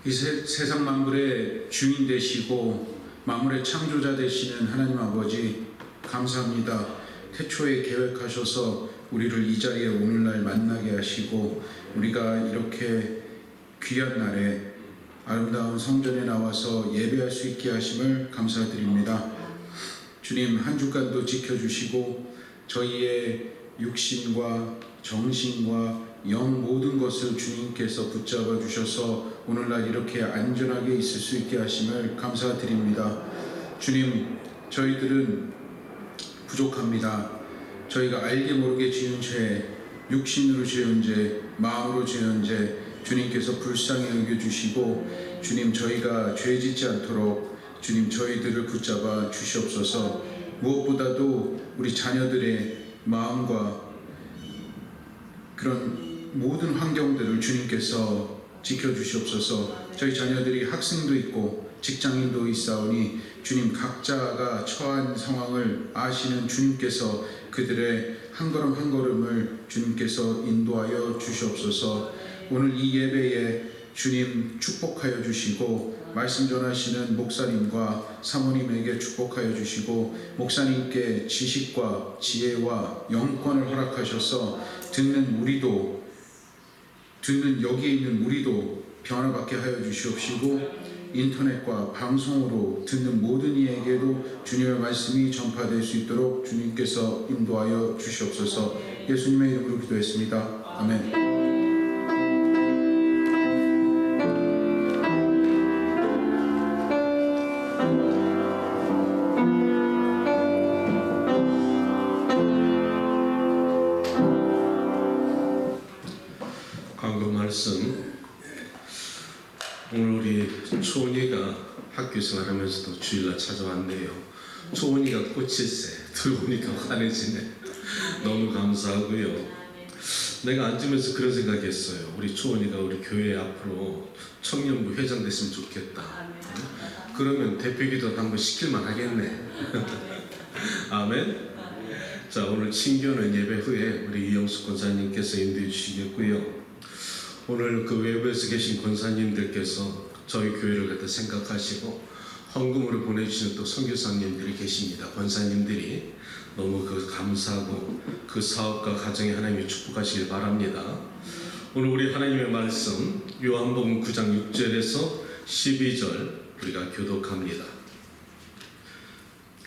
이 세상 만물의 주인 되시고 만물의 창조자 되시는 하나님 아버지 감사합니다. 태초에 계획하셔서 우리를 이 자리에 오늘날 만나게 하시고 우리가 이렇게 귀한 날에 아름다운 성전에 나와서 예배할 수 있게 하심을 감사드립니다. 주님, 한 주간도 지켜주시고 저희의 육신과 정신과 영 모든 것을 주님께서 붙잡아 주셔서 오늘날 이렇게 안전하게 있을 수 있게 하심을 감사드립니다. 주님, 저희들은 부족합니다. 저희가 알게 모르게 지은 죄, 육신으로 지은 죄, 마음으로 지은 죄, 주님께서 불쌍히 여겨주시고 주님, 저희가 죄 짓지 않도록 주님 저희들을 붙잡아 주시옵소서. 무엇보다도 우리 자녀들의 마음과 그런 모든 환경들을 주님께서 지켜주시옵소서. 저희 자녀들이 학생도 있고 직장인도 있사오니 주님, 각자가 처한 상황을 아시는 주님께서 그들의 한 걸음 한 걸음을 주님께서 인도하여 주시옵소서. 오늘 이 예배에 주님 축복하여 주시고 말씀 전하시는 목사님과 사모님에게 축복하여 주시고 목사님께 지식과 지혜와 영권을 허락하셔서 듣는 여기에 있는 우리도 변화받게 하여 주시옵시고 인터넷과 방송으로 듣는 모든 이에게도 주님의 말씀이 전파될 수 있도록 주님께서 인도하여 주시옵소서. 예수님의 이름으로 기도했습니다. 아멘. 오늘 우리 초은이가 학교 생활하면서도 주일날 찾아왔네요. 초은이가 꽃일세 들어오니까 환해지네. 너무 감사하고요. 내가 앉으면서 그런 생각했어요. 우리 초은이가 우리 교회 앞으로 청년부 회장 됐으면 좋겠다. 그러면 대표기도 한번 시킬만 하겠네. 아멘. 자, 오늘 친교는 예배 후에 우리 이영숙 권사님께서 인도해 주시겠고요. 오늘 그 외부에서 계신 권사님들께서 저희 교회를 갖다 생각하시고 헌금으로 보내주시는 또 선교사님들이 계십니다. 권사님들이 너무 감사하고 그 사업과 가정에 하나님이 축복하시길 바랍니다. 오늘 우리 하나님의 말씀 요한복음 9장 6절에서 12절 우리가 교독합니다.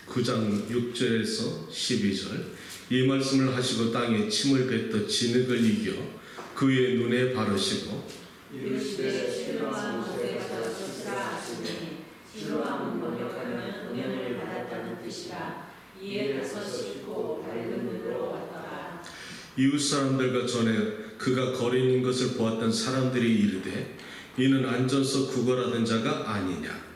9장 6절에서 12절 이 말씀을 하시고 땅에 침을 뱉어 진흙을 이겨 그의 눈에 바르시고 이르시되 실로암 모세가 졌으라 하시니 실로암은 번역하면 은혜를 받았다는 뜻이라. 이에 가서 씻고 밝은 눈으로 왔더라. 이웃 사람들과 전에 그가 거리 있는 것을 보았던 사람들이 이르되 이는 앉아서 구걸하던 자가 아니냐.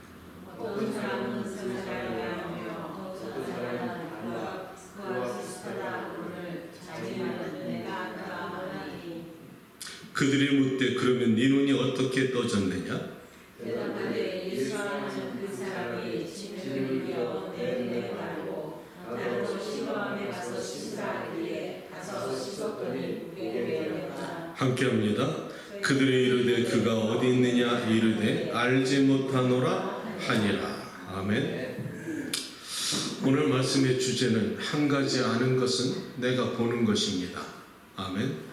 어떤 사람은 선지자라고 하며 어떤 사람은 그와 비슷하다 하거늘 자기는 내가 그가 하나니. 그들이 묻되 그러면 네 눈이 어떻게 떠졌느냐? 대답하되 예수라는 그 사람이 진흙을 이겨 내 눈에 바르고 나도 실로암에 가서 씻으라 하기에 가서 씻었더니 보게 되었다. 함께합니다. 그들이 이르되 그가 어디 있느냐 이르되 알지 못하노라 하니라. 아멘. 오늘 말씀의 주제는 한 가지 아는 것은 내가 보는 것입니다. 아멘.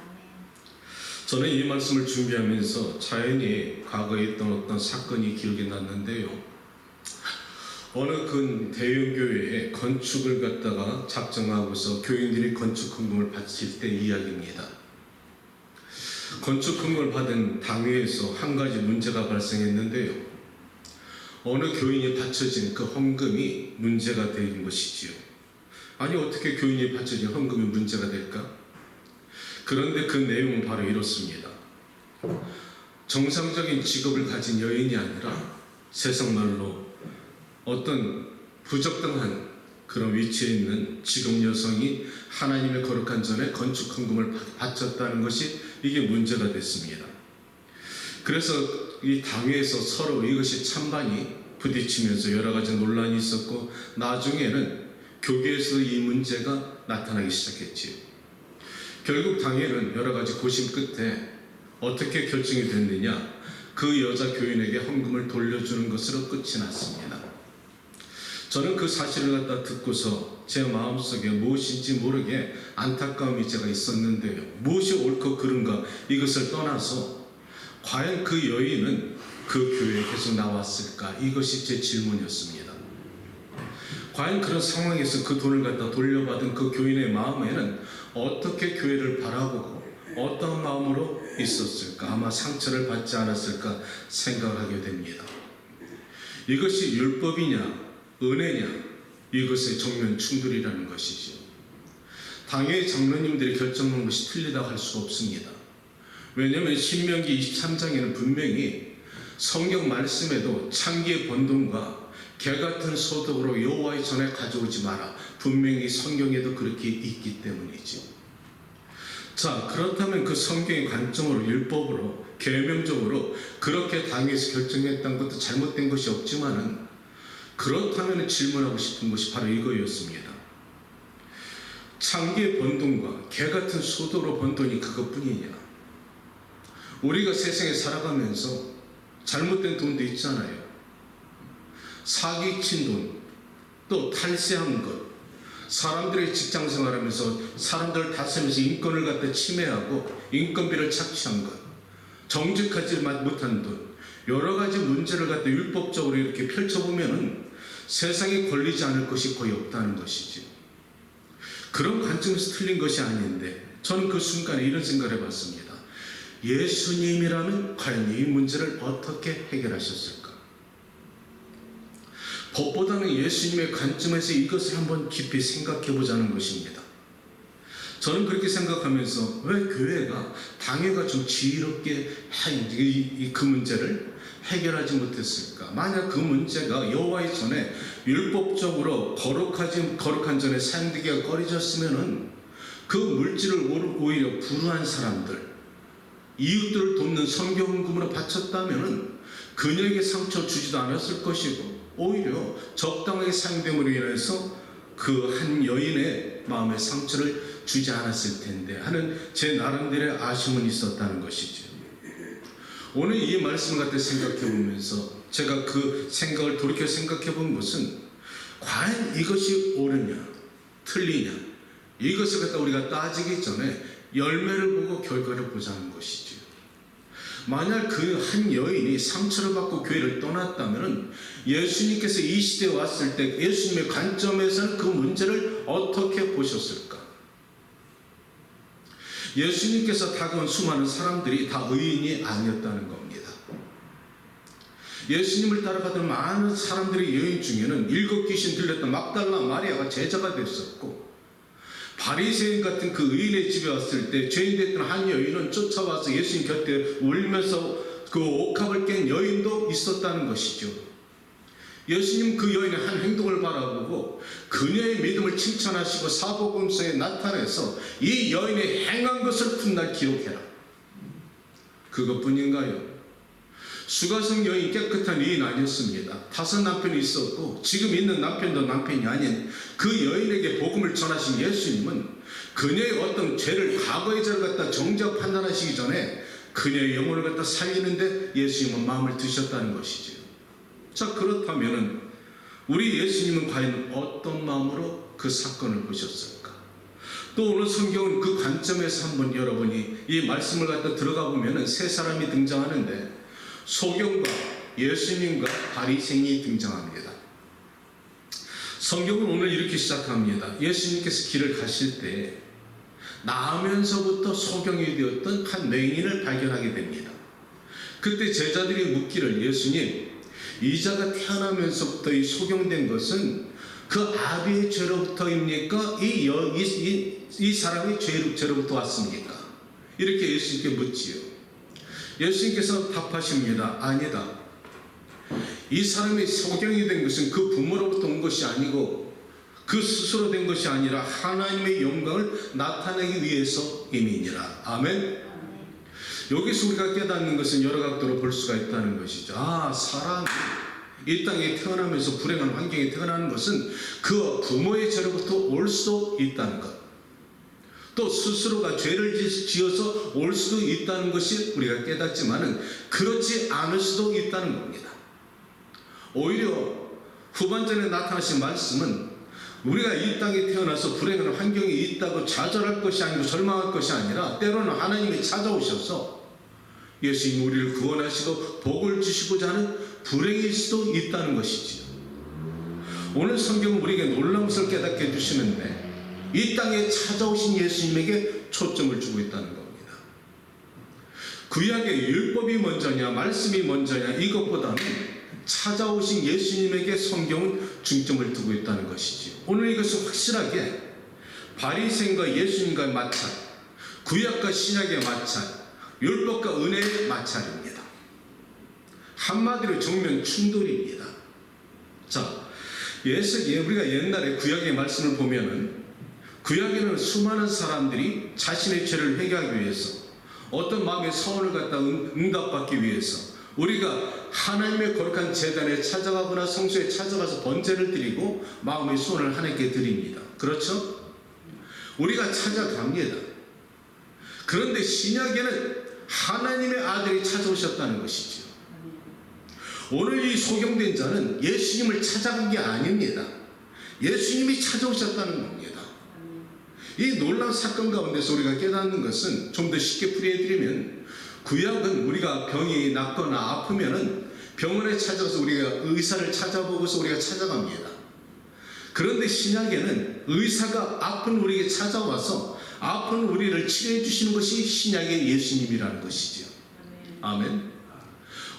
저는 이 말씀을 준비하면서 자연히 과거에 있던 어떤 사건이 기억이 났는데요. 어느 큰 대형교회에 건축을 갖다가 작정하고서 교인들이 건축 헌금을 바칠 때 이야기입니다. 건축 헌금을 받은 당회에서 한 가지 문제가 발생했는데요. 어느 교인이 바쳐진 그 헌금이 문제가 된 것이지요. 아니, 어떻게 교인이 바쳐진 헌금이 문제가 될까? 그런데 그 내용은 바로 이렇습니다. 정상적인 직업을 가진 여인이 아니라 세상말로 어떤 부적당한 그런 위치에 있는 직업 여성이 하나님의 거룩한 전에 건축 헌금을 바쳤다는 것이 이게 문제가 됐습니다. 그래서 이 당회에서 서로 이것이 찬반이 부딪히면서 여러 가지 논란이 있었고 나중에는 교계에서 이 문제가 나타나기 시작했지요. 결국 당회는 여러 가지 고심 끝에 어떻게 결정이 됐느냐, 그 여자 교인에게 헌금을 돌려주는 것으로 끝이 났습니다. 저는 그 사실을 갖다 듣고서 제 마음속에 무엇인지 모르게 안타까움이 제가 있었는데요. 무엇이 옳고 그른가 이것을 떠나서 과연 그 여인은 그 교회에 계속 나왔을까? 이것이 제 질문이었습니다. 과연 그런 상황에서 그 돈을 갖다 돌려받은 그 교인의 마음에는 어떻게 교회를 바라보고 어떤 마음으로 있었을까? 아마 상처를 받지 않았을까 생각을 하게 됩니다. 이것이 율법이냐 은혜냐 이것의 정면 충돌이라는 것이죠. 당연히 장로님들이 결정한 것이 틀리다고 할 수가 없습니다. 왜냐하면 신명기 23장에는 분명히 성경 말씀에도 창기의 번동과 개같은 소득으로 여호와의 전에 가져오지 마라, 분명히 성경에도 그렇게 있기 때문이죠. 자, 그렇다면 그 성경의 관점으로 율법으로 계명적으로 그렇게 당에서 결정했다는 것도 잘못된 것이 없지만은, 그렇다면 질문하고 싶은 것이 바로 이거였습니다. 창기의 번돈과 개같은 소득으로 번 돈이 그것뿐이냐? 우리가 세상에 살아가면서 잘못된 돈도 있잖아요. 사기친 돈, 또 탈세한 것, 사람들의 직장 생활하면서 사람들을 다스리면서 인권을 갖다 침해하고 인건비를 착취한 것, 정직하지 못한 돈, 여러 가지 문제를 갖다 율법적으로 이렇게 펼쳐보면은 세상에 걸리지 않을 것이 거의 없다는 것이죠. 그런 관점에서 틀린 것이 아닌데, 저는 그 순간에 이런 생각을 해봤습니다. 예수님이라면 과연 이 문제를 어떻게 해결하셨을까? 법보다는 예수님의 관점에서 이것을 한번 깊이 생각해 보자는 것입니다. 저는 그렇게 생각하면서 왜 교회가 당회가 좀 지혜롭게 그 문제를 해결하지 못했을까? 만약 그 문제가 여호와의 전에 율법적으로 거룩한 전에 사용되기가 꺼려졌으면은 그 물질을 오히려 불우한 사람들, 이웃들을 돕는 선교헌금으로 바쳤다면은 그녀에게 상처 주지도 않았을 것이고, 오히려 적당하게 사용됨으로 인해서 그 한 여인의 마음에 상처를 주지 않았을 텐데 하는 제 나름대로의 아쉬움은 있었다는 것이죠. 오늘 이 말씀을 갖다 생각해 보면서 제가 그 생각을 돌이켜 생각해 본 것은, 과연 이것이 옳으냐 틀리냐 이것을 갖다 우리가 따지기 전에 열매를 보고 결과를 보자는 것이죠. 만약 그 한 여인이 상처를 받고 교회를 떠났다면 예수님께서 이 시대에 왔을 때 예수님의 관점에서는 그 문제를 어떻게 보셨을까? 예수님께서 다가온 수많은 사람들이 다 의인이 아니었다는 겁니다. 예수님을 따라가던 많은 사람들의 여인 중에는 7 귀신 들렸던 막달라 마리아가 제자가 됐었고, 바리새인 같은 그 의인의 집에 왔을 때 죄인 됐던 한 여인은 쫓아와서 예수님 곁에 울면서 그 옥합을 깬 여인도 있었다는 것이죠. 예수님 그 여인의 한 행동을 바라보고 그녀의 믿음을 칭찬하시고 사복음서에 나타내서 이 여인의 행한 것을 훗날 기록해라. 그것뿐인가요? 수가성 여인 깨끗한 여인 아니었습니다. 5 남편이 있었고 지금 있는 남편도 남편이 아닌 그 여인에게 복음을 전하신 예수님은 그녀의 어떤 죄를, 과거의 죄를 갖다 정죄 판단하시기 전에 그녀의 영혼을 갖다 살리는데 예수님은 마음을 드셨다는 것이죠. 자, 그렇다면은 우리 예수님은 과연 어떤 마음으로 그 사건을 보셨을까? 또 오늘 성경은 그 관점에서 한번 여러분이 이 말씀을 갖다 들어가 보면은 3 사람이 등장하는데, 소경과 예수님과 바리새인이 등장합니다. 성경은 오늘 이렇게 시작합니다. 예수님께서 길을 가실 때 나면서부터 소경이 되었던 한 맹인을 발견하게 됩니다. 그때 제자들이 묻기를, 예수님, 이 자가 태어나면서부터 이 소경된 것은 그 아비의 죄로부터입니까? 이 사람의 죄로부터 왔습니까? 이렇게 예수님께 묻지요. 예수님께서 답하십니다. 아니다. 이 사람이 소경이 된 것은 그 부모로부터 온 것이 아니고 그 스스로 된 것이 아니라 하나님의 영광을 나타내기 위해서임이니라. 아멘. 여기서 우리가 깨닫는 것은 여러 각도로 볼 수가 있다는 것이죠. 사람이 이 땅에 태어나면서 불행한 환경에 태어나는 것은 그 부모의 죄로부터 올 수도 있다는 것. 또 스스로가 죄를 지어서 올 수도 있다는 것이 우리가 깨닫지만은 그렇지 않을 수도 있다는 겁니다. 오히려 후반전에 나타나신 말씀은 우리가 이 땅에 태어나서 불행한 환경이 있다고 좌절할 것이 아니고 절망할 것이 아니라 때로는 하나님이 찾아오셔서 예수님 우리를 구원하시고 복을 주시고자 하는 불행일 수도 있다는 것이지요. 오늘 성경은 우리에게 놀라운 것을 깨닫게 해주시는데 이 땅에 찾아오신 예수님에게 초점을 주고 있다는 겁니다. 구약의 율법이 먼저냐 말씀이 먼저냐 이것보다는 찾아오신 예수님에게 성경은 중점을 두고 있다는 것이지요. 오늘 이것은 확실하게 바리새인과 예수님과의 마찰, 구약과 신약의 마찰, 율법과 은혜의 마찰입니다. 한마디로 정면 충돌입니다. 자, 우리가 옛날에 구약의 말씀을 보면은 구약에는 수많은 사람들이 자신의 죄를 회개하기 위해서 어떤 마음의 서원을 갖다 응답받기 위해서 우리가 하나님의 거룩한 제단에 찾아가거나 성소에 찾아가서 번제를 드리고 마음의 소원을 하나님께 드립니다. 그렇죠? 우리가 찾아갑니다. 그런데 신약에는 하나님의 아들이 찾아오셨다는 것이죠. 오늘 이 소경된 자는 예수님을 찾아간 게 아닙니다. 예수님이 찾아오셨다는 겁니다. 이 놀라운 사건 가운데서 우리가 깨닫는 것은 좀 더 쉽게 풀이해드리면 구약은 우리가 병이 낫거나 아프면은 병원에 찾아가서 우리가 의사를 찾아보고서 우리가 찾아갑니다. 그런데 신약에는 의사가 아픈 우리에게 찾아와서 아픈 우리를 치료해 주시는 것이 신약의 예수님이라는 것이죠. 아멘.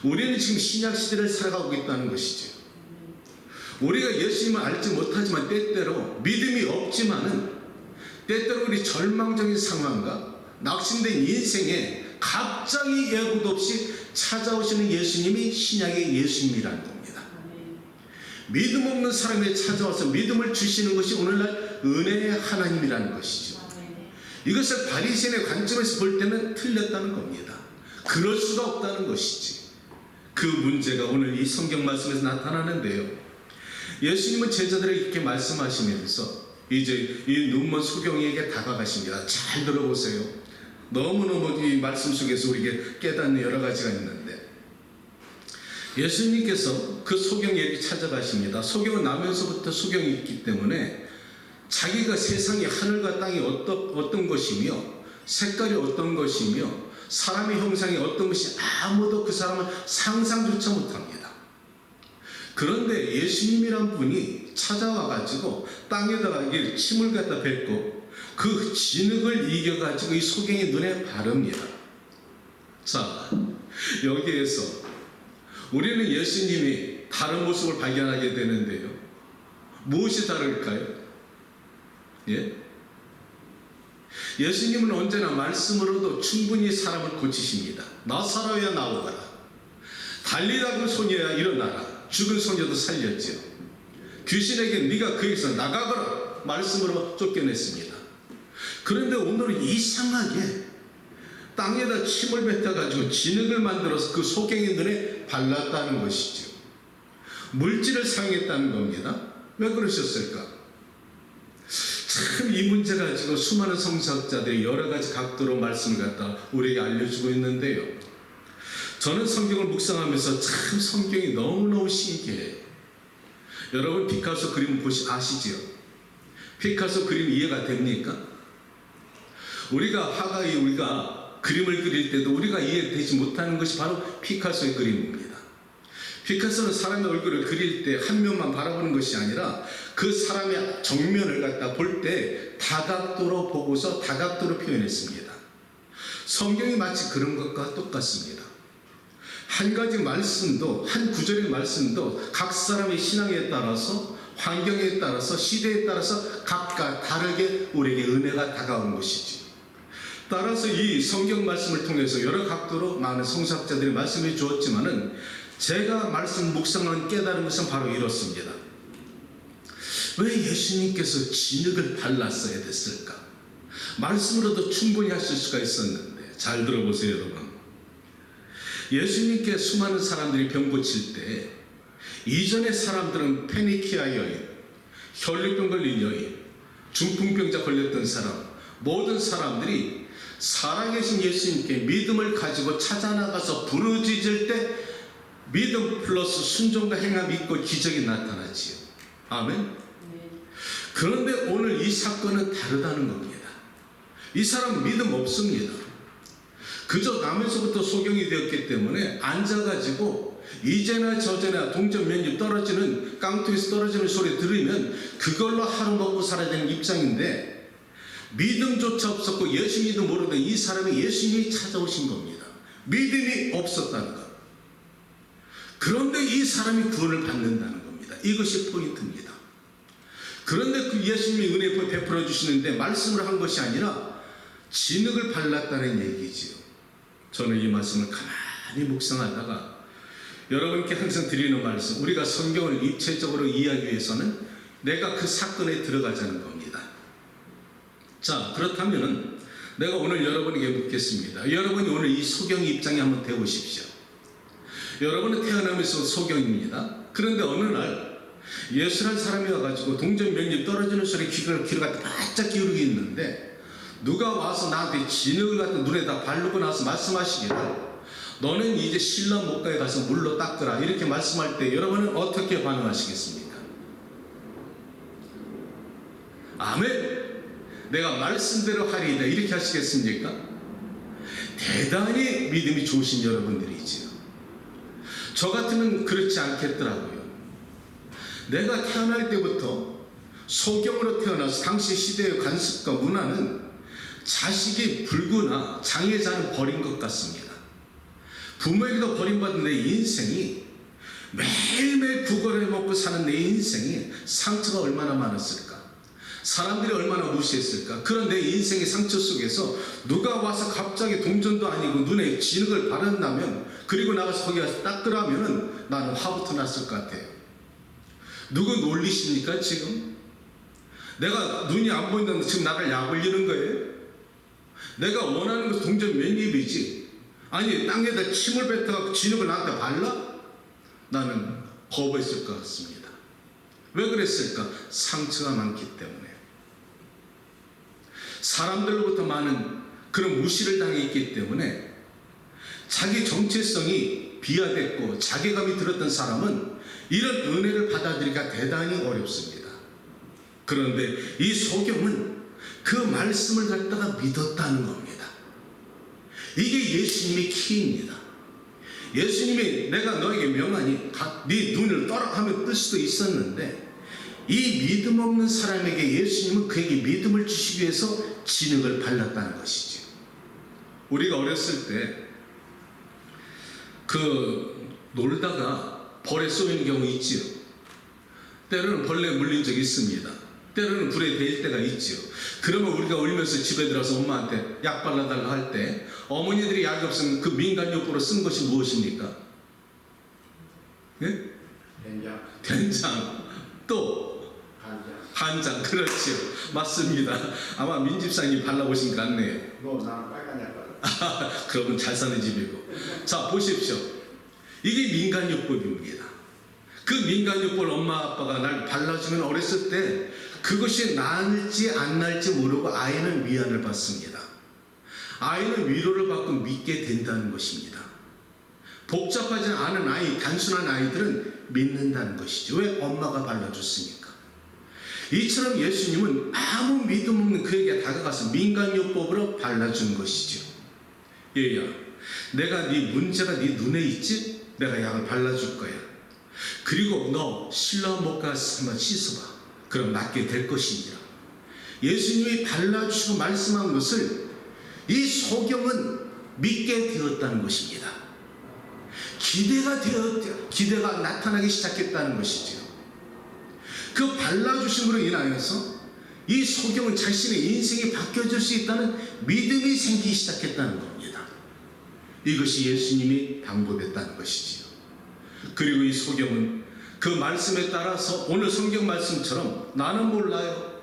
우리는 지금 신약 시대를 살아가고 있다는 것이죠. 우리가 예수님을 알지 못하지만 때때로 믿음이 없지만은 때때로 우리 절망적인 상황과 낙심된 인생에 갑자기 예고도 없이 찾아오시는 예수님이 신약의 예수님이라는 겁니다. 믿음 없는 사람에게 찾아와서 믿음을 주시는 것이 오늘날 은혜의 하나님이라는 것이죠. 이것을 바리새인의 관점에서 볼 때는 틀렸다는 겁니다. 그럴 수가 없다는 것이지. 그 문제가 오늘 이 성경 말씀에서 나타나는데요. 예수님은 제자들에게 이렇게 말씀하시면서 이제 이 눈먼 소경이에게 다가가십니다. 잘 들어보세요. 너무너무 이 말씀 속에서 우리에게 깨닫는 여러 가지가 있는데 예수님께서 그 소경에게 찾아가십니다. 소경은 나면서부터 소경이 있기 때문에 자기가 세상의 하늘과 땅이 어떤 것이며 색깔이 어떤 것이며 사람의 형상이 어떤 것이 아무도 그 사람을 상상조차 못합니다. 그런데 예수님이란 분이 찾아와가지고 땅에다가 침을 갖다 뱉고 그 진흙을 이겨가지고 이 소경의 눈에 바릅니다. 자, 여기에서 우리는 예수님이 다른 모습을 발견하게 되는데요. 무엇이 다를까요? 예? 예수님은 언제나 말씀으로도 충분히 사람을 고치십니다. 나사로야 나오거라. 달리다 그 소녀야 일어나라. 죽은 소녀도 살렸지요. 귀신에게 네가 거기서 나가거라 말씀으로 쫓겨냈습니다. 그런데 오늘은 이상하게 땅에다 침을 뱉어가지고 진흙을 만들어서 그 소경의 눈에 발랐다는 것이죠. 물질을 사용했다는 겁니다. 왜 그러셨을까? 참 이 문제 가지고 수많은 성서학자들이 여러 가지 각도로 말씀을 갖다 우리에게 알려주고 있는데요. 저는 성경을 묵상하면서 참 성경이 너무너무 신기해요. 여러분 피카소 그림 아시지요? 피카소 그림 이해가 됩니까? 우리가 그림을 그릴 때도 우리가 이해되지 못하는 것이 바로 피카소의 그림입니다. 피카소는 사람의 얼굴을 그릴 때 한 면만 바라보는 것이 아니라 그 사람의 정면을 갖다 볼 때 다각도로 보고서 다각도로 표현했습니다. 성경이 마치 그런 것과 똑같습니다. 한 가지 말씀도 한 구절의 말씀도 각 사람의 신앙에 따라서 환경에 따라서 시대에 따라서 각각 다르게 우리에게 은혜가 다가오는 것이지. 따라서 이 성경 말씀을 통해서 여러 각도로 많은 성서학자들이 말씀해 주었지만은 제가 말씀 묵상한 깨달은 것은 바로 이렇습니다. 왜 예수님께서 진흙을 발랐어야 됐을까? 말씀으로도 충분히 하실 수가 있었는데 잘 들어보세요 여러분. 예수님께 수많은 사람들이 병 고칠 때 이전의 사람들은 페니키아 여인, 혈류병 걸린 여인, 중풍병자 걸렸던 사람, 모든 사람들이 살아계신 예수님께 믿음을 가지고 찾아나가서 부르짖을 때 믿음 플러스 순종과 행함이 있고 기적이 나타나지요. 아멘. 그런데 오늘 이 사건은 다르다는 겁니다. 이 사람은 믿음 없습니다. 그저 남에서부터 소경이 되었기 때문에 앉아가지고 이제나 저제나 동전 몇 입 떨어지는 깡통에서 떨어지는 소리 들으면 그걸로 하루 먹고 살아야 되는 입장인데 믿음조차 없었고 예수님도 모르던 이 사람이 예수님이 찾아오신 겁니다. 믿음이 없었다는 것. 그런데 이 사람이 구원을 받는다는 겁니다. 이것이 포인트입니다. 그런데 그 예수님이 은혜 베풀어 주시는데 말씀을 한 것이 아니라 진흙을 발랐다는 얘기지요. 저는 이 말씀을 가만히 묵상하다가 여러분께 항상 드리는 말씀, 우리가 성경을 입체적으로 이해하기 위해서는 내가 그 사건에 들어가자는 겁니다. 자, 그렇다면 내가 오늘 여러분에게 묻겠습니다. 여러분이 오늘 이 소경 입장에 한번 대보십시오. 여러분은 태어나면서 소경입니다. 그런데 어느 날 예수란 사람이 와가지고 동전 몇 입 떨어지는 소리에 귀를 갖다 바짝 기울이고 있는데 누가 와서 나한테 진흙을 갖다 눈에다 바르고 나서 말씀하시기를 너는 이제 신라 목가에 가서 물로 닦으라 이렇게 말씀할 때 여러분은 어떻게 반응하시겠습니까? 아멘. 내가 말씀대로 하리이다 이렇게 하시겠습니까? 대단히 믿음이 좋으신 여러분들이지요. 저 같으면 그렇지 않겠더라고요. 내가 태어날 때부터 소경으로 태어나서 당시 시대의 관습과 문화는 자식이 불구나 장애자는 버린 것 같습니다. 부모에게도 버림받은 내 인생이 매일매일 구걸해 먹고 사는 내 인생이 상처가 얼마나 많았을까? 사람들이 얼마나 무시했을까? 그런 내 인생의 상처 속에서 누가 와서 갑자기 동전도 아니고 눈에 진흙을 바른다면 그리고 나가서 거기 가서 닦으라면 나는 화부터 났을 것 같아요. 누구 놀리십니까 지금? 내가 눈이 안 보인다는데 지금 나를 약올리는 거예요? 내가 원하는 것은 동전 몇 입이지 아니 땅에다 침을 뱉어갖고 진흙을 나한테 발라? 나는 거부했을 것 같습니다. 왜 그랬을까? 상처가 많기 때문에 사람들로부터 많은 그런 무시를 당했기 때문에 자기 정체성이 비하됐고 자괴감이 들었던 사람은 이런 은혜를 받아들이기가 대단히 어렵습니다. 그런데 이 소경은 그 말씀을 갖다가 믿었다는 겁니다. 이게 예수님의 키입니다. 예수님이 내가 너에게 명하니 네 눈을 떠라 하면 뜰 수도 있었는데 이 믿음 없는 사람에게 예수님은 그에게 믿음을 주시기 위해서 진흙을 발랐다는 것이죠. 우리가 어렸을 때 놀다가 벌에 쏘이는 경우 있지요. 때로는 벌레 물린 적이 있습니다. 때로는 불에 데일 때가 있지요. 그러면 우리가 울면서 집에 들어서 엄마한테 약 발라달라 할 때 어머니들이 약이 없으면 그 민간요법으로 쓴 것이 무엇입니까? 예? 된장. 또 간장. 그렇지요. 맞습니다. 아마 민집사님 발라보신 것 같네요. 난 빨간 약 발라. 그러면 잘 사는 집이고. 자, 보십시오. 이게 민간요법입니다. 그 민간요법을 엄마 아빠가 날 발라주면 어렸을 때 그것이 나을지 안 나을지 모르고 아이는 위안을 받습니다. 아이는 위로를 받고 믿게 된다는 것입니다. 복잡하지 않은 아이, 단순한 아이들은 믿는다는 것이죠. 왜? 엄마가 발라줬으니까. 이처럼 예수님은 아무 믿음 없는 그에게 다가가서 민간요법으로 발라준 것이죠. 얘야, 내가 네 문제가 네 눈에 있지? 내가 약을 발라줄 거야. 그리고 너 신라 못 가서 한번 씻어봐. 그럼 낫게 될 것이니라. 예수님이 발라주시고 말씀한 것을 이 소경은 믿게 되었다는 것입니다. 기대가 나타나기 시작했다는 것이죠. 그 발라주심으로 인하여서 이 소경은 자신의 인생이 바뀌어질 수 있다는 믿음이 생기기 시작했다는 겁니다. 이것이 예수님이 방법했다는 것이지요. 그리고 이 소경은 그 말씀에 따라서 오늘 성경 말씀처럼 나는 몰라요.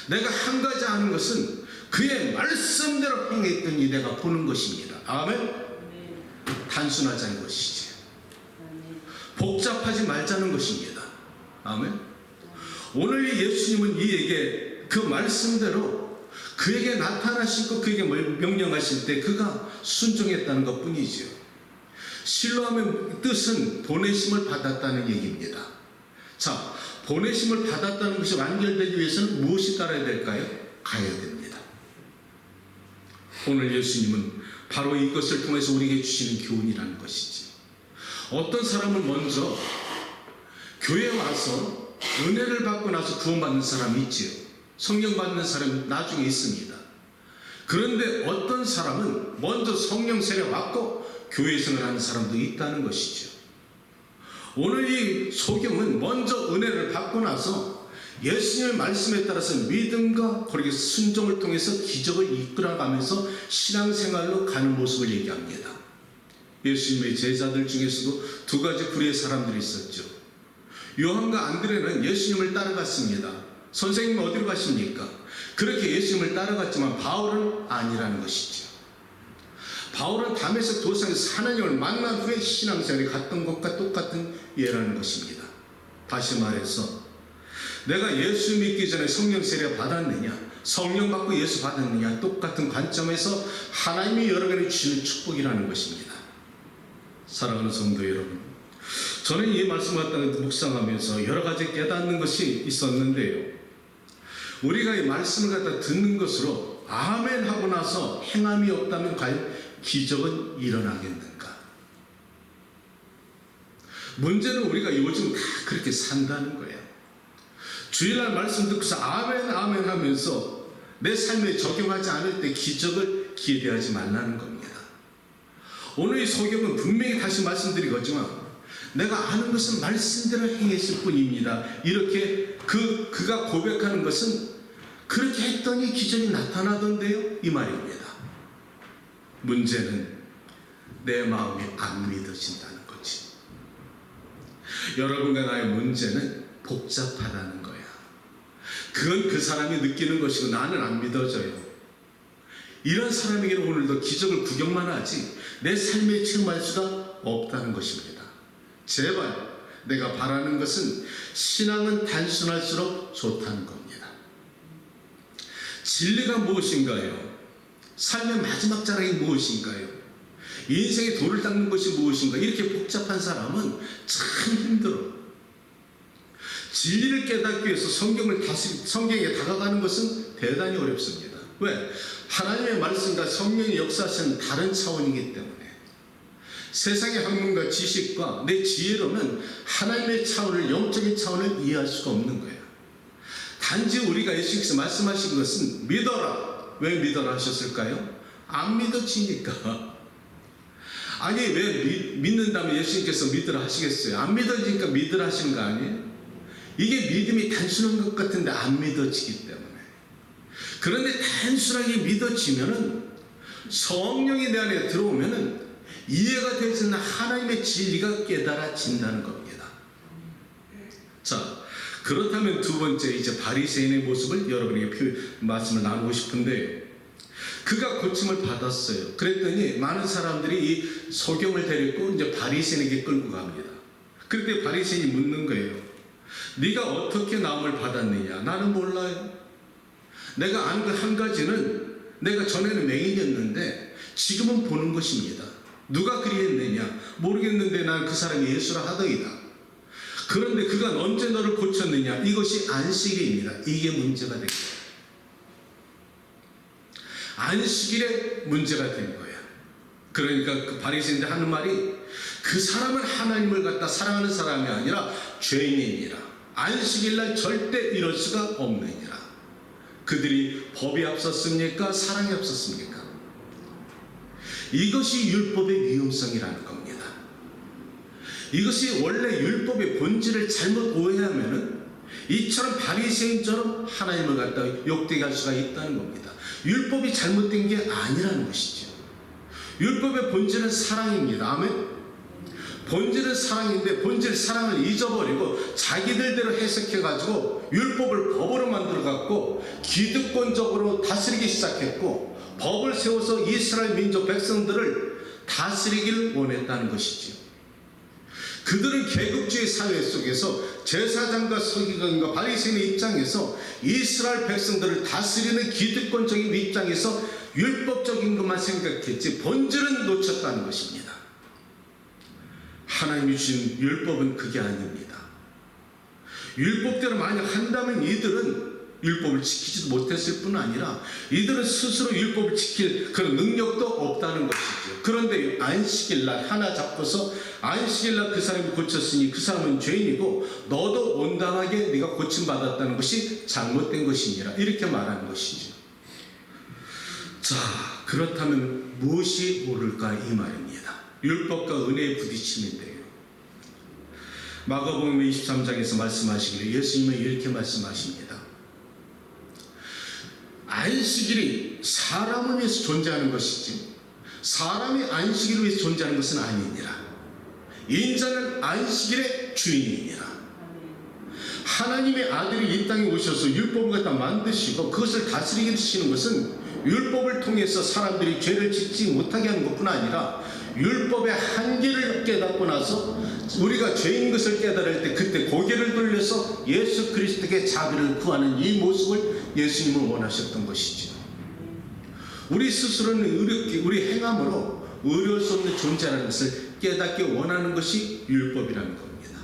내가 한 가지 아는 것은 그의 말씀대로 행했더니 내가 보는 것입니다. 아멘. 단순하자는 것이지. 복잡하지 말자는 것입니다. 아멘. 오늘 이 예수님은 이에게 그 말씀대로 그에게 나타나시고 그에게 명령하실 때 그가 순종했다는 것 뿐이지요. 실로함의 뜻은 보내심을 받았다는 얘기입니다. 자, 보내심을 받았다는 것이 완결되기 위해서는 무엇이 따라야 될까요? 가야 됩니다. 오늘 예수님은 바로 이것을 통해서 우리에게 주시는 교훈이라는 것이지. 어떤 사람은 먼저 교회에 와서 은혜를 받고 나서 구원받는 사람이 있지요. 성령 받는 사람이 나중에 있습니다. 그런데 어떤 사람은 먼저 성령 세례 받고 교회 생활하는 사람도 있다는 것이죠. 오늘 이 소경은 먼저 은혜를 받고 나서 예수님의 말씀에 따라서 믿음과 그렇게 순종을 통해서 기적을 이끌어가면서 신앙생활로 가는 모습을 얘기합니다. 예수님의 제자들 중에서도 두 가지 부류의 사람들이 있었죠. 요한과 안드레는 예수님을 따라갔습니다. 선생님 어디로 가십니까? 그렇게 예수님을 따라갔지만 바울은 아니라는 것이죠. 바울은 다메섹 도상에서 하나님을 만난 후에 신앙생활에 갔던 것과 똑같은 예라는 것입니다. 다시 말해서 내가 예수 믿기 전에 성령 세례 받았느냐, 성령 받고 예수 받았느냐, 똑같은 관점에서 하나님이 여러분에게 주시는 축복이라는 것입니다. 사랑하는 성도 여러분, 저는 이 말씀 갖다가 묵상하면서 여러 가지 깨닫는 것이 있었는데요. 우리가 이 말씀을 갖다 듣는 것으로 아멘 하고 나서 행함이 없다면 과연 기적은 일어나겠는가? 문제는 우리가 요즘 다 그렇게 산다는 거예요. 주일날 말씀 듣고서 아멘 아멘 하면서 내 삶에 적용하지 않을 때 기적을 기대하지 말라는 겁니다. 오늘 이 소경은 분명히 다시 말씀드리겠지만 내가 아는 것은 말씀대로 행했을 뿐입니다. 이렇게 그가 고백하는 것은 그렇게 했더니 기적이 나타나던데요, 이 말입니다. 문제는 내 마음이 안 믿어진다는 거지. 여러분과 나의 문제는 복잡하다는 거야. 그건 그 사람이 느끼는 것이고 나는 안 믿어져요. 이런 사람에게는 오늘도 기적을 구경만 하지 내 삶에 체험할 수가 없다는 것입니다. 제발 내가 바라는 것은 신앙은 단순할수록 좋다는 겁니다. 진리가 무엇인가요? 삶의 마지막 자랑이 무엇인가요? 인생의 도를 닦는 것이 무엇인가? 이렇게 복잡한 사람은 참 힘들어. 진리를 깨닫기 위해서 성경에 다가가는 것은 대단히 어렵습니다. 왜? 하나님의 말씀과 성령의 역사는 다른 차원이기 때문에 세상의 학문과 지식과 내 지혜로는 하나님의 차원을, 영적인 차원을 이해할 수가 없는 거예요. 단지 우리가 예수님께서 말씀하신 것은 믿어라. 왜 믿어라 하셨을까요? 안 믿어지니까. 아니 왜 믿는다면 예수님께서 믿으라 하시겠어요? 안 믿어지니까 믿으라 하시는 거 아니에요? 이게 믿음이 단순한 것 같은데 안 믿어지기 때문에. 그런데 단순하게 믿어지면은 성령이 내 안에 들어오면은 이해가 되지 않는 하나님의 진리가 깨달아진다는 겁니다. 자, 그렇다면 두 번째 이제 바리새인의 모습을 여러분에게 말씀을 나누고 싶은데요. 그가 고침을 받았어요. 그랬더니 많은 사람들이 이 소경을 데리고 이제 바리새인에게 끌고 갑니다. 그때 바리새인이 묻는 거예요. 네가 어떻게 나음을 받았느냐? 나는 몰라요. 내가 아는 그 한 가지는 내가 전에는 맹인이었는데 지금은 보는 것입니다. 누가 그리했느냐? 모르겠는데 난 그 사람이 예수라 하더이다. 그런데 그가 언제 너를 고쳤느냐? 이것이 안식일입니다. 이게 문제가 된 거예요. 안식일에 문제가 된 거예요. 그러니까 그 바리새인들 하는 말이 그 사람은 하나님을 갖다 사랑하는 사람이 아니라 죄인이니라. 안식일날 절대 이럴 수가 없느니라. 그들이 법이 앞섰습니까? 사랑이 앞섰습니까? 이것이 율법의 위험성이라는 겁니다. 이것이 원래 율법의 본질을 잘못 오해하면은 이처럼 바리새인처럼 하나님을 갖다 욕되게 할 수가 있다는 겁니다. 율법이 잘못된 게 아니라는 것이죠. 율법의 본질은 사랑입니다. 아멘. 본질은 사랑인데 본질 사랑을 잊어버리고 자기들대로 해석해가지고 율법을 법으로 만들어갖고 기득권적으로 다스리기 시작했고 법을 세워서 이스라엘 민족 백성들을 다스리기를 원했다는 것이죠. 그들은 계급주의 사회 속에서 제사장과 서기관과 바리새인의 입장에서 이스라엘 백성들을 다스리는 기득권적인 입장에서 율법적인 것만 생각했지 본질은 놓쳤다는 것입니다. 하나님이 주신 율법은 그게 아닙니다. 율법대로 만약 한다면 이들은 율법을 지키지도 못했을 뿐 아니라 이들은 스스로 율법을 지킬 그런 능력도 없다는 것이죠. 그런데 안식일날 하나 잡고서 안식일날 그 사람이 고쳤으니 그 사람은 죄인이고 너도 온당하게 네가 고침받았다는 것이 잘못된 것이니라 이렇게 말하는 것이죠. 자, 그렇다면 무엇이 옳을까 이 말입니다. 율법과 은혜의 부딪힘인데요. 마가복음 23장에서 말씀하시기를 예수님은 이렇게 말씀하십니다. 안식일이 사람을 위해서 존재하는 것이지 사람이 안식일을 위해서 존재하는 것은 아니니라. 인자는 안식일의 주인이니라. 하나님의 아들이 이 땅에 오셔서 율법을 갖다 만드시고 그것을 다스리게 하시는 것은 율법을 통해서 사람들이 죄를 짓지 못하게 하는 것뿐 아니라 율법의 한계를 깨닫고 나서 우리가 죄인 것을 깨달을 때 그때 고개를 돌려서 예수 그리스도께 자비를 구하는 이 모습을 예수님은 원하셨던 것이죠. 우리 스스로는 우리 행함으로 의로울 수 없는 존재라는 것을 깨닫기 원하는 것이 율법이라는 겁니다.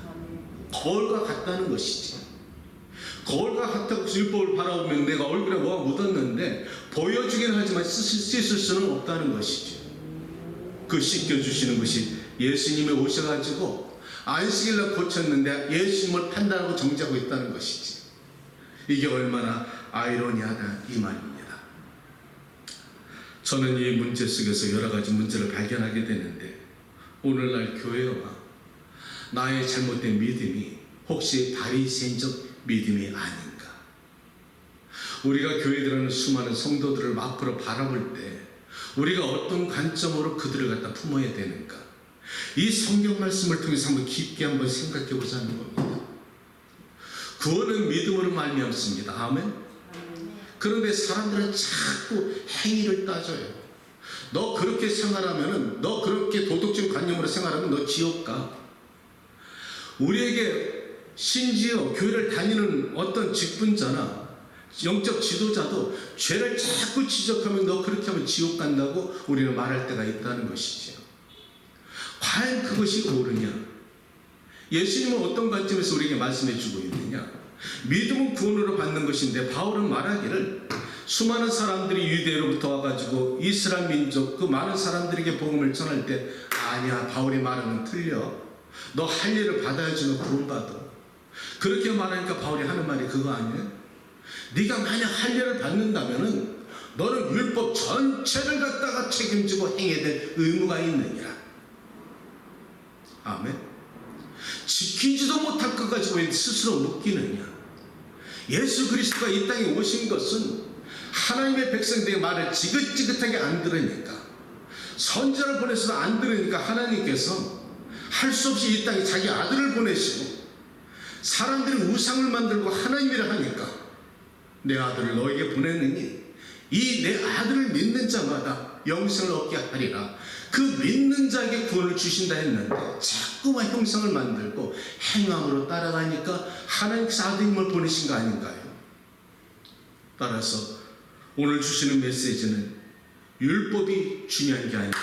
거울과 같다는 것이지. 거울과 같다고 율법을 바라보면 내가 얼굴에 뭐가 묻었는데 보여주긴 하지만 씻을 수는 없다는 것이죠. 그 씻겨주시는 것이 예수님이 오셔가지고 안식일날 고쳤는데 예수님을 판단하고 정죄하고 있다는 것이지. 이게 얼마나 아이러니하다 이 말입니다. 저는 이 문제 속에서 여러 가지 문제를 발견하게 되는데 오늘날 교회와 나의 잘못된 믿음이 혹시 바리새인적 믿음이 아닌가. 우리가 교회에 들어가는 수많은 성도들을 앞으로 바라볼 때 우리가 어떤 관점으로 그들을 갖다 품어야 되는가. 이 성경 말씀을 통해서 한번 깊게 한번 생각해 보자는 겁니다. 구원은 믿음으로 말미암습니다. 아멘. 그런데 사람들은 자꾸 행위를 따져요. 너 그렇게 생활하면은, 너 그렇게 도덕적 관념으로 생활하면 너 지옥 가. 우리에게 심지어 교회를 다니는 어떤 직분자나 영적 지도자도 죄를 자꾸 지적하면 너 그렇게 하면 지옥 간다고 우리는 말할 때가 있다는 것이죠. 과연 그것이 옳으냐? 예수님은 어떤 관점에서 우리에게 말씀해 주고 있느냐? 믿음은 구원으로 받는 것인데 바울은 말하기를 수많은 사람들이 유대로부터 와가지고 이스라엘 민족 그 많은 사람들에게 복음을 전할 때 아니야, 바울이 말하는 틀려. 너 할 일을 받아야지 너 구원받아. 그렇게 말하니까 바울이 하는 말이 그거 아니에요? 네가 만약 할 일을 받는다면은 너는 율법 전체를 갖다가 책임지고 행해야 될 의무가 있느니라. 아멘. 지키지도 못할 것 가지고 왜 스스로 묶이느냐. 예수 그리스도가 이 땅에 오신 것은 하나님의 백성들의 말을 지긋지긋하게 안 들으니까, 선지자를 보내서도 안 들으니까 하나님께서 할 수 없이 이 땅에 자기 아들을 보내시고 사람들이 우상을 만들고 하나님이라 하니까 내 아들을 너에게 보내느니 이 내 아들을 믿는 자마다 영생을 얻게 하리라. 그 믿는 자에게 구원을 주신다 했는데 자꾸만 형상을 만들고 행함으로 따라가니까 하나님께서 아들님을 보내신 거 아닌가요? 따라서 오늘 주시는 메시지는 율법이 중요한 게 아니라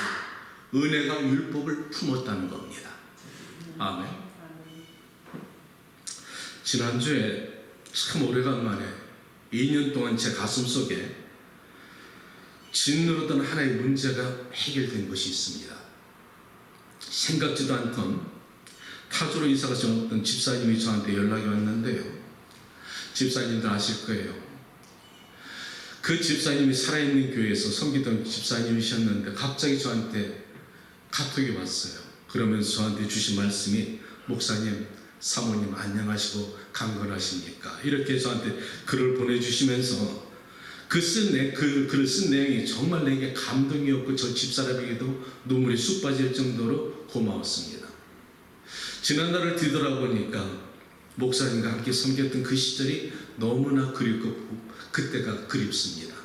은혜가 율법을 품었다는 겁니다. 아멘. 지난주에 참 오래간만에 2년 동안 제 가슴 속에 짓누르던 하나의 문제가 해결된 것이 있습니다. 생각지도 않던 타주로 이사가신 어떤 집사님이 저한테 연락이 왔는데요. 집사님들 아실 거예요. 그 집사님이 살아있는 교회에서 섬기던 집사님이셨는데 갑자기 저한테 카톡이 왔어요. 그러면서 저한테 주신 말씀이 목사님, 사모님 안녕하시고 강건하십니까? 이렇게 저한테 글을 보내주시면서 그 글을 쓴 내용이 정말 내게 감동이었고 저 집사람에게도 눈물이 쑥 빠질 정도로 고마웠습니다. 지난날을 뒤돌아보니까 목사님과 함께 섬겼던 그 시절이 너무나 그립고 그때가 그립습니다.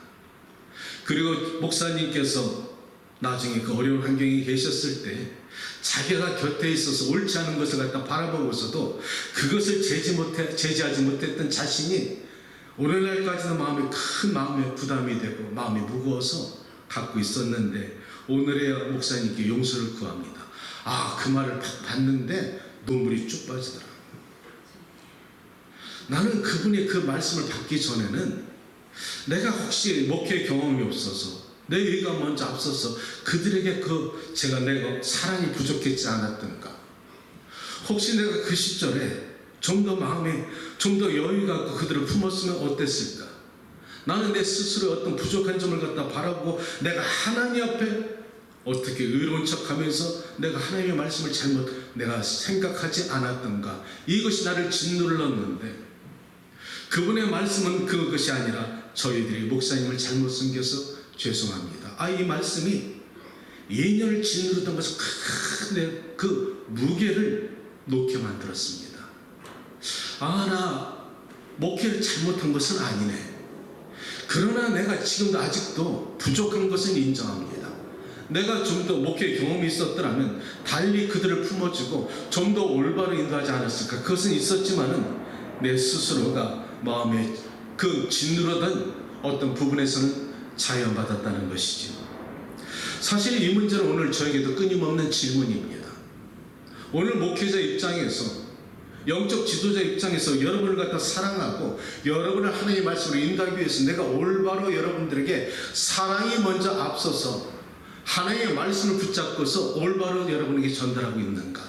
그리고 목사님께서 나중에 그 어려운 환경에 계셨을 때 자기가 곁에 있어서 옳지 않은 것을 갖다 바라보고서도 그것을 제지하지 못했던 자신이 오늘날까지도 큰 마음의 부담이 되고 마음이 무거워서 갖고 있었는데 오늘의 목사님께 용서를 구합니다. 그 말을 봤는데 눈물이 쭉 빠지더라. 나는 그분의 그 말씀을 받기 전에는 내가 혹시 목회 경험이 없어서 내 의가 먼저 앞서서 그들에게 내가 사랑이 부족했지 않았던가, 혹시 내가 그 시절에 좀 더 마음에 좀 더 여유가 있고 그들을 품었으면 어땠을까. 나는 내 스스로의 어떤 부족한 점을 갖다 바라보고 내가 하나님 앞에 어떻게 의로운 척하면서 내가 하나님의 말씀을 내가 생각하지 않았던가. 이것이 나를 짓눌렀는데 그분의 말씀은 그것이 아니라 저희들이 목사님을 잘못 섬겨서 죄송합니다. 이 말씀이 2년을 짓누르던 것을 큰 그 무게를 놓게 만들었습니다. 나 목회를 잘못한 것은 아니네. 그러나 내가 지금도 아직도 부족한 것은 인정합니다. 내가 좀 더 목회 경험이 있었더라면 달리 그들을 품어주고 좀 더 올바로 인도하지 않았을까. 그것은 있었지만은 내 스스로가 마음에 그 짓누르던 어떤 부분에서는 자연받았다는 것이죠. 사실 이 문제는 오늘 저에게도 끊임없는 질문입니다. 오늘 목회자 입장에서, 영적 지도자 입장에서 여러분을 갖다 사랑하고 여러분을 하나님의 말씀으로 인도하기 위해서 내가 올바로 여러분들에게 사랑이 먼저 앞서서 하나님의 말씀을 붙잡고서 올바로 여러분에게 전달하고 있는가.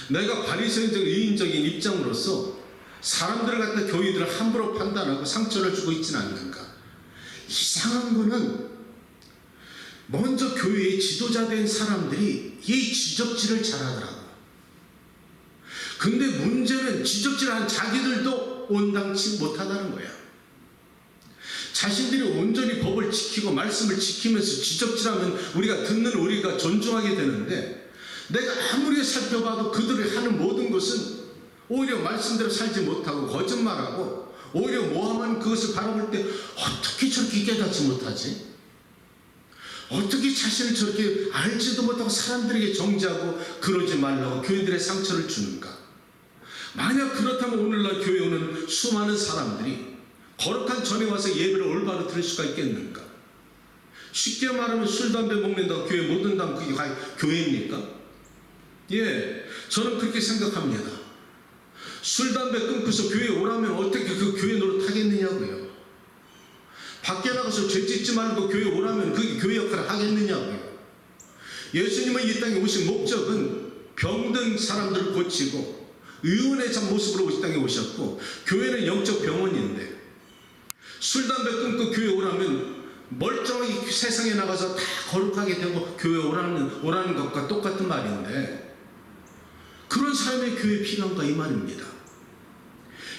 내가 바리새인적 의인적인 입장으로서 사람들을 갖다 교인들을 함부로 판단하고 상처를 주고 있지는 않는가. 이상한 거는 먼저 교회의 지도자 된 사람들이 이 지적질을 잘하더라고. 근데 문제는 지적질한 자기들도 온당치 못하다는 거야. 자신들이 온전히 법을 지키고 말씀을 지키면서 지적질하면 우리가 존중하게 되는데, 내가 아무리 살펴봐도 그들이 하는 모든 것은 오히려 말씀대로 살지 못하고 거짓말하고 오히려 모함한 그것을 바라볼 때 어떻게 저렇게 깨닫지 못하지? 어떻게 자신을 저렇게 알지도 못하고 사람들에게 정죄하고 그러지 말라고 교인들의 상처를 주는가? 만약 그렇다면 오늘날 교회에 오는 수많은 사람들이 거룩한 전에 와서 예배를 올바로 들을 수가 있겠는가? 쉽게 말하면 술, 담배 먹는다고 교회 못 온다면 그게 교회입니까? 저는 그렇게 생각합니다. 술, 담배 끊고서 교회에 오라면 어떻게 그 교회 노릇 하겠느냐고요. 밖에 나가서 죄 짓지 말고 교회에 오라면 그게 교회 역할을 하겠느냐고요. 예수님은 이 땅에 오신 목적은 병든 사람들을 고치고 의원의 모습으로 이 땅에 오셨고, 교회는 영적 병원인데 술, 담배 끊고 교회에 오라면 멀쩡하게 세상에 나가서 다 거룩하게 되고 교회에 오라는 것과 똑같은 말인데, 그런 삶의 교회에 필요한가 이 말입니다.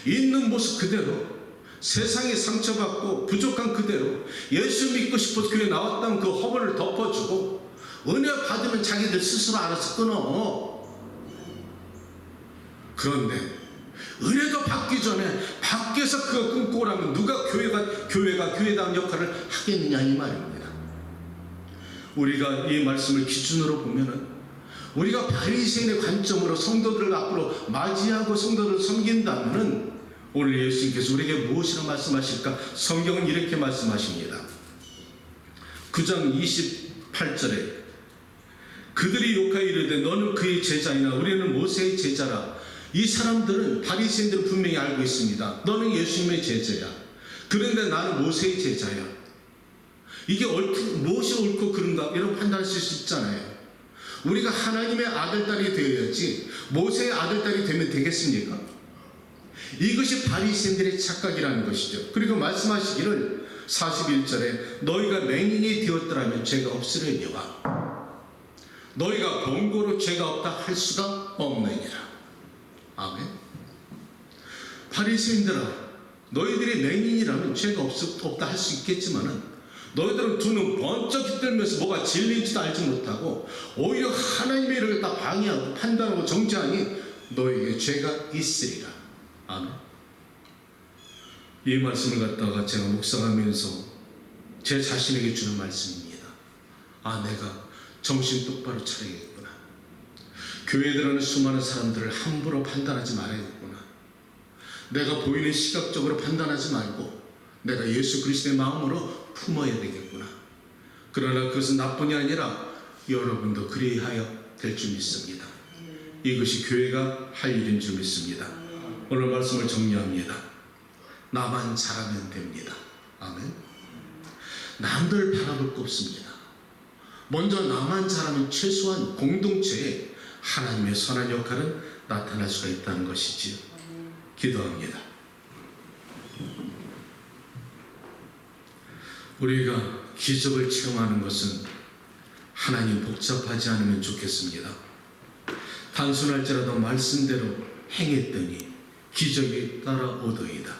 있는 모습 그대로, 세상에 상처받고 부족한 그대로 예수 믿고 싶어서 교회에 나왔다면 그 허물을 덮어주고 은혜 받으면 자기들 스스로 알아서 끊어. 그런데 은혜도 받기 전에 밖에서 그거 끊고 오라면 누가 교회가 교회다운 역할을 하겠느냐 이 말입니다. 우리가 이 말씀을 기준으로 보면은 우리가 바리새인의 관점으로 성도들을 앞으로 맞이하고 성도들을 섬긴다면은 오늘 예수님께서 우리에게 무엇이라 말씀하실까? 성경은 이렇게 말씀하십니다. 9장 28절에 그들이 욕하여 이르되 너는 그의 제자이나 우리는 모세의 제자라. 이 사람들은, 바리새인들은 분명히 알고 있습니다. 너는 예수님의 제자야. 그런데 나는 모세의 제자야. 이게 무엇이 옳고 그른가 여러분 판단할 수 있잖아요. 우리가 하나님의 아들딸이 되어야지 모세의 아들딸이 되면 되겠습니까? 이것이 바리새인들의 착각이라는 것이죠. 그리고 말씀하시기를 41절에 너희가 맹인이 되었더라면 죄가 없으려니와 너희가 번거로 죄가 없다 할 수가 없느니라. 아멘. 바리새인들아, 너희들이 맹인이라면 죄가 없다 할 수 있겠지만은 너희들은 두 눈 번쩍 휘둘면서 뭐가 진리인지도 알지 못하고 오히려 하나님의 일을 다 방해하고 판단하고 정죄하니 너에게 죄가 있으리라. 아멘. 이 말씀을 갖다가 제가 묵상하면서 제 자신에게 주는 말씀입니다. 아, 내가 정신 똑바로 차리겠구나. 교회에 들어오는 수많은 사람들을 함부로 판단하지 말아야겠구나. 내가 보이는 시각적으로 판단하지 말고 내가 예수 그리스도의 마음으로 품어야 되겠구나. 그러나 그것은 나뿐이 아니라 여러분도 그리하여 될 줄 믿습니다. 이것이 교회가 할 일인 줄 믿습니다. 오늘 말씀을 정리합니다. 나만 잘하면 됩니다. 아멘. 남들 바라볼 거 없습니다. 먼저 나만 잘하면 최소한 공동체에 하나님의 선한 역할은 나타날 수가 있다는 것이지요. 기도합니다. 우리가 기적을 체험하는 것은 하나님 복잡하지 않으면 좋겠습니다. 단순할지라도 말씀대로 행했더니 기적이 따라오더이다.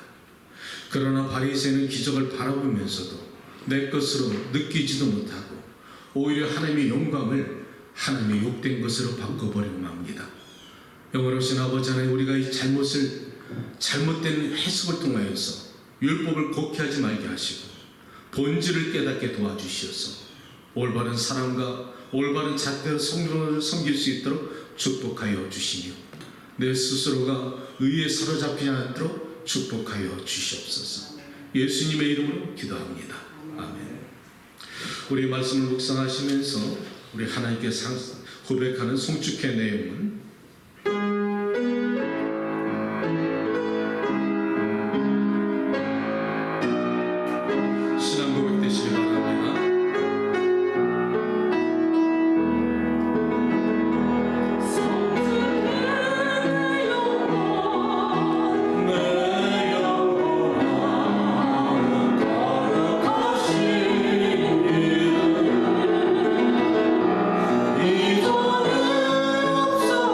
그러나 바리새인은 기적을 바라보면서도 내 것으로 느끼지도 못하고 오히려 하나님의 영광을 하나님의 욕된 것으로 바꿔버리고 맙니다. 영원하신 아버지 하나님, 우리가 이 잘못된 해석을 통하여서 율법을 곡해하지 말게 하시고 본질을 깨닫게 도와주시어서 올바른 사랑과 올바른 잣대로 성령을 섬길 수 있도록 축복하여 주시며 내 스스로가 의에 사로잡히지 않도록 축복하여 주시옵소서. 예수님의 이름으로 기도합니다. 아멘. 우리 말씀을 묵상하시면서 우리 하나님께 고백하는 송축의 내용은 신앙 고백 되시기 바랍니다. 이도는 없어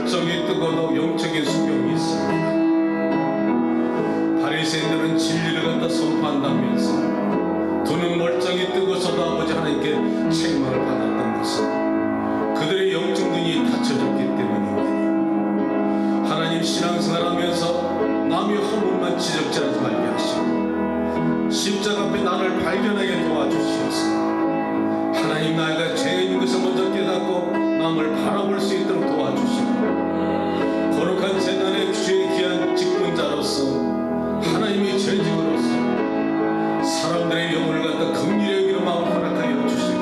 멀쩡히 뜨고도 영적인 수경이 있습니다. 바리새인들은 진리를 갖다 선포한다면서 눈은 멀쩡히 뜨고서도 아버지 하나님께 책망을 받았던 것은 그들의 영적 눈이 닫혀졌기 때문입니다. 하나님 신앙생활하면서 남의 허물만 지적질하지 말게 하시고 십자가 앞에 나를 발견하게 도와주시옵소서. 하나님 나이가 죄인인 것을 먼저 깨닫고 남을 바라볼 수 있도록 도와주시고 거룩한 재단의 주의 귀한 직분자로서 하나님의 재직으로서 사람들의 영혼을 갖다 긍휼히 여기는 마음 허락하여 주시고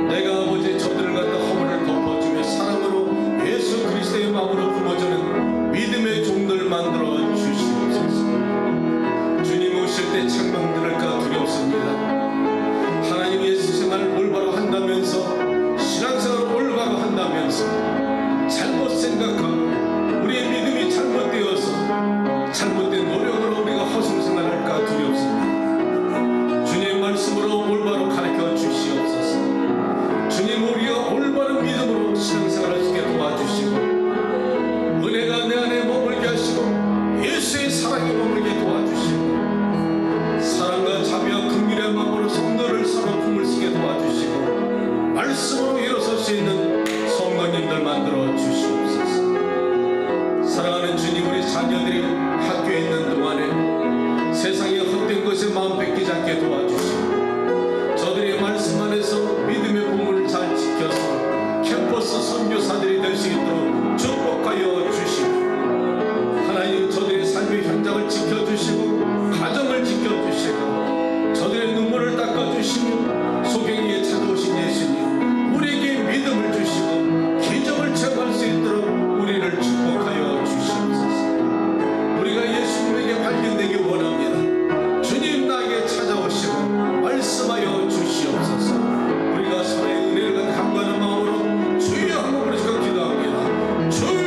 내가 아버지 저들을 갖다 허물을 덮어주며 사랑으로 예수 그리스도의 마음으로 품어주는 믿음의 종들 만들어 주시옵소서. 주님 오실 때 책망 들을까 두렵습니다. 하나님 예수 생활을 올바로 한다면서 신앙생활을 올바로 한다면서 잘못 생각하고 우리의 믿음이 잘못되어서 잘못된 노력으로 우리가 허송생활할까 두렵습니다. 주님 말씀으로 올바로 가르쳐 주시옵소서. 주님 우리가 올바른 믿음으로 신앙생활할 수 있게 도와주시고 은혜가 내 안에 머물게 하시고 예수의 사랑이 머물게 도와주시고 사랑과 자비와 긍휼의 마음으로 성도를 서로 품을 수 있게 도와주시고 말씀으로 일어설 수 있는 성도님들 만들어 주시옵소서. 사랑하는 주님 우리 자녀들이 학교에 있는 동안에 세상의 헛된 것에 마음 뺏기지 않게 도와주시고 저들의 말씀 안에서 믿음의 본문을 잘 지켜서 캠퍼스 선교사들이 될 수 있도록 축복하여 주시고 하나님 저들의 삶의 현장을 지켜주시고 가정을 지켜주시고 저들의 눈물을 닦아주시고 소경이에 찾아오신 예수님 우리에게 믿음을 주시고 기적을 체험할 수 있도록 우리를 축복하여 주시옵소서. 우리가 예수님에게 발견되기 원합니다. 주님 나에게 찾아오시고 말씀하여 주시옵소서. 우리가 서로의 은혜를 간구하는 마음으로 주여 한번 부르시고 기도합니다. 주여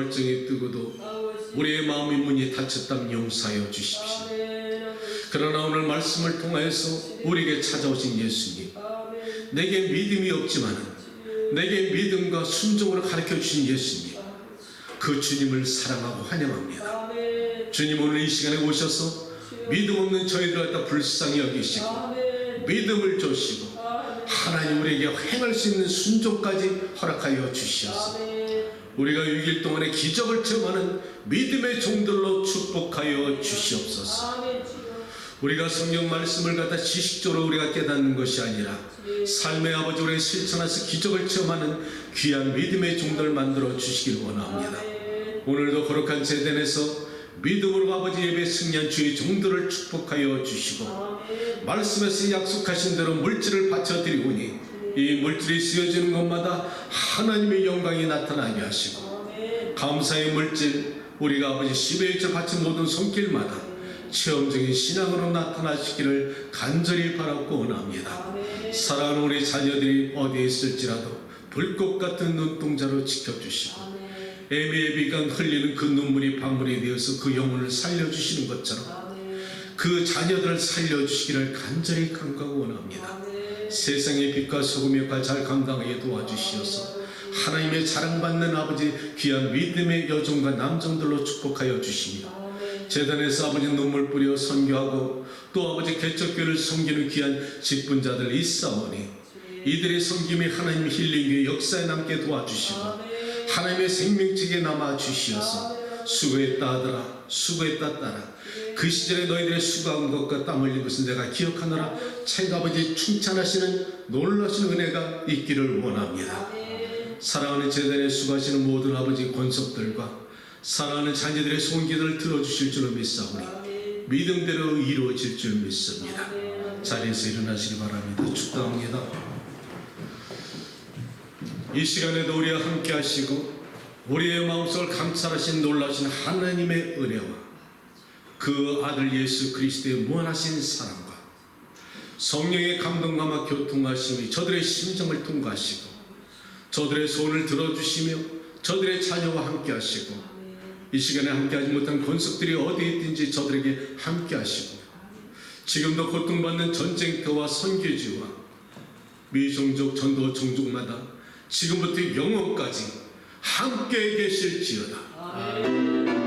멀쩡히 뜨고도 우리의 마음의 문이 닫혔다면 용서하여 주십시오. 그러나 오늘 말씀을 통하여서 우리에게 찾아오신 예수님, 내게 믿음이 없지만 내게 믿음과 순종을 가르쳐 주신 예수님, 그 주님을 사랑하고 환영합니다. 주님, 오늘 이 시간에 오셔서 믿음 없는 저희들을 갖다 불쌍히 여기시고 믿음을 주시고 하나님 우리에게 행할 수 있는 순종까지 허락하여 주시옵소서. 우리가 6일 동안의 기적을 체험하는 믿음의 종들로 축복하여 주시옵소서. 우리가 성경 말씀을 갖다 지식적으로 우리가 깨닫는 것이 아니라 삶의 아버지 우리가 실천해서 기적을 체험하는 귀한 믿음의 종들을 만들어 주시길 원합니다. 오늘도 거룩한 제단에서 믿음으로 아버지 예배 승리한 주의 종들을 축복하여 주시고 말씀에서 약속하신 대로 물질을 바쳐드리오니 이 물질이 쓰여지는 곳마다 하나님의 영광이 나타나게 하시고 감사의 물질, 우리가 아버지 10의 바친 모든 손길마다 체험적인 신앙으로 나타나시기를 간절히 바라고 원합니다. 사랑하는 우리 자녀들이 어디에 있을지라도 불꽃 같은 눈동자로 지켜주시고 애비가 흘리는 그 눈물이 방울이 되어서 그 영혼을 살려주시는 것처럼 그 자녀들을 살려주시기를 간절히 간구하고 원합니다. 세상의 빛과 소금의 역할 잘 감당하게 도와주시어서 하나님의 자랑받는 아버지 귀한 믿음의 여종과 남종들로 축복하여 주시며 제단에서 아버지 눈물 뿌려 선교하고 또 아버지 개척교회를 섬기는 귀한 직분자들 있사오니 이들의 섬김이 하나님 힐링의 역사에 남게 도와주시고 하나님의 생명책에 남아 주시어서 수고했다 아들아 수고했다 딸아 그 시절에 너희들의 수고한 것과 땀 흘린 것은 내가 기억하노라 책아버지 칭찬하시는 놀라신 은혜가 있기를 원합니다. 사랑하는 제단에 수고하시는 모든 아버지 권속들과 사랑하는 자녀들의 손기들을 들어주실 줄로 믿사오니 믿음대로 이루어질 줄 믿습니다. 자리에서 일어나시기 바랍니다. 축도합니다. 이 시간에도 우리와 함께 하시고 우리의 마음속을 감찰하신 놀라신 하나님의 은혜와 그 아들 예수 그리스도의 무한하신 사랑과 성령의 감동감화 교통하심이 저들의 심정을 통과하시고 저들의 소원을 들어주시며 저들의 자녀와 함께 하시고 이 시간에 함께하지 못한 권속들이 어디에 있든지 저들에게 함께 하시고 지금도 고통받는 전쟁터와 선교지와 미종족 전도 종족마다 지금부터 영원까지 함께 계실지어다.